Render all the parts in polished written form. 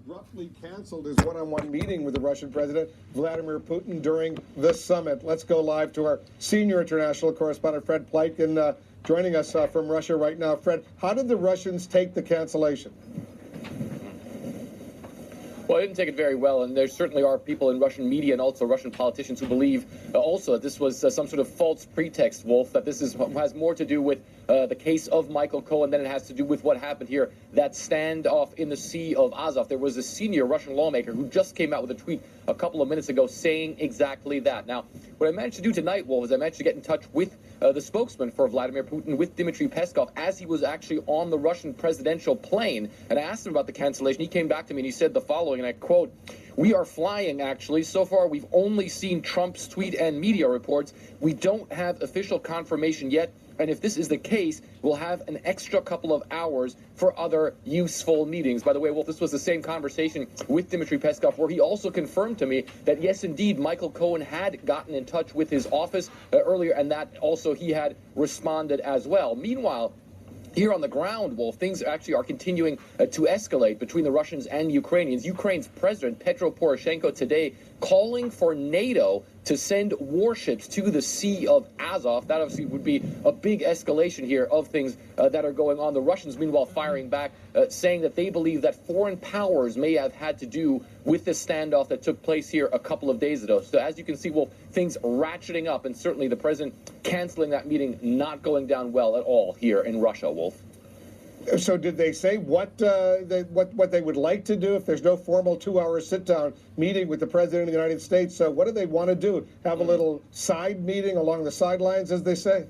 abruptly canceled his one-on-one meeting with the Russian President Vladimir Putin during the summit. Let's go live to our senior international correspondent, Fred Pleitgen, joining us from Russia right now. Fred, how did the Russians take the cancellation? Well, I didn't take it very well, and there certainly are people in Russian media and also Russian politicians who believe also that this was some sort of false pretext, Wolf, that this has more to do with the case of Michael Cohen than it has to do with what happened here, that standoff in the Sea of Azov. There was a senior Russian lawmaker who just came out with a tweet a couple of minutes ago saying exactly that. Now, what I managed to do tonight, Wolf, is I managed to get in touch with the spokesman for Vladimir Putin, with Dmitry Peskov, as he was actually on the Russian presidential plane, and I asked him about the cancellation. He came back to me and he said the following, and I quote, "We are flying, actually. So far, we've only seen Trump's tweet and media reports. We don't have official confirmation yet. And if this is the case, we'll have an extra couple of hours for other useful meetings." By the way, Wolf, this was the same conversation with Dmitry Peskov, where he also confirmed to me that, yes, indeed, Michael Cohen had gotten in touch with his office earlier, and that also he had responded as well. Meanwhile, here on the ground, Wolf, things actually are continuing to escalate between the Russians and Ukrainians. Ukraine's President Petro Poroshenko today calling for NATO to send warships to the Sea of Azov. That obviously would be a big escalation here of things that are going on. The Russians, meanwhile, firing back, saying that they believe that foreign powers may have had to do with the standoff that took place here a couple of days ago. So as you can see, Wolf, things ratcheting up, and certainly the president canceling that meeting not going down well at all here in Russia, Wolf. So did they say what they would like to do if there's no formal 2-hour sit-down meeting with the President of the United States? So what do they want to do? Have a little side meeting along the sidelines, as they say?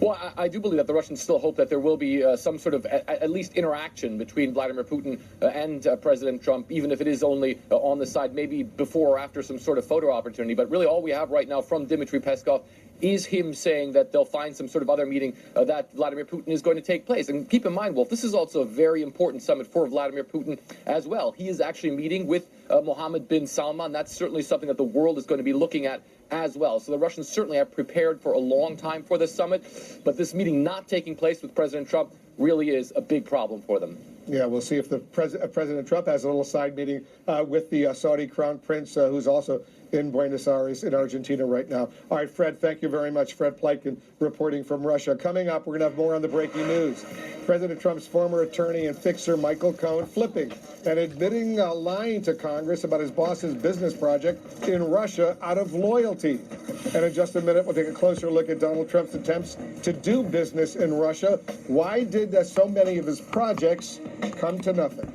Well, I do believe that the Russians still hope that there will be some sort of at least interaction between Vladimir Putin and President Trump, even if it is only on the side, maybe before or after some sort of photo opportunity. But really all we have right now from Dmitry Peskov is him saying that they'll find some sort of other meeting that Vladimir Putin is going to take place. And keep in mind, Wolf, this is also a very important summit for Vladimir Putin as well. He is actually meeting with Mohammed bin Salman. That's certainly something that the world is going to be looking at as well. So the Russians certainly have prepared for a long time for this summit, but this meeting not taking place with President Trump really is a big problem for them. Yeah, we'll see if the President Trump has a little side meeting with the Saudi Crown Prince, who's also in Buenos Aires in Argentina right now. All right, Fred, thank you very much. Fred Pleitgen reporting from Russia. Coming up, we're going to have more on the breaking news. President Trump's former attorney and fixer Michael Cohen flipping and admitting lying to Congress about his boss's business project in Russia out of loyalty. And in just a minute, we'll take a closer look at Donald Trump's attempts to do business in Russia. Why did so many of his projects come to nothing?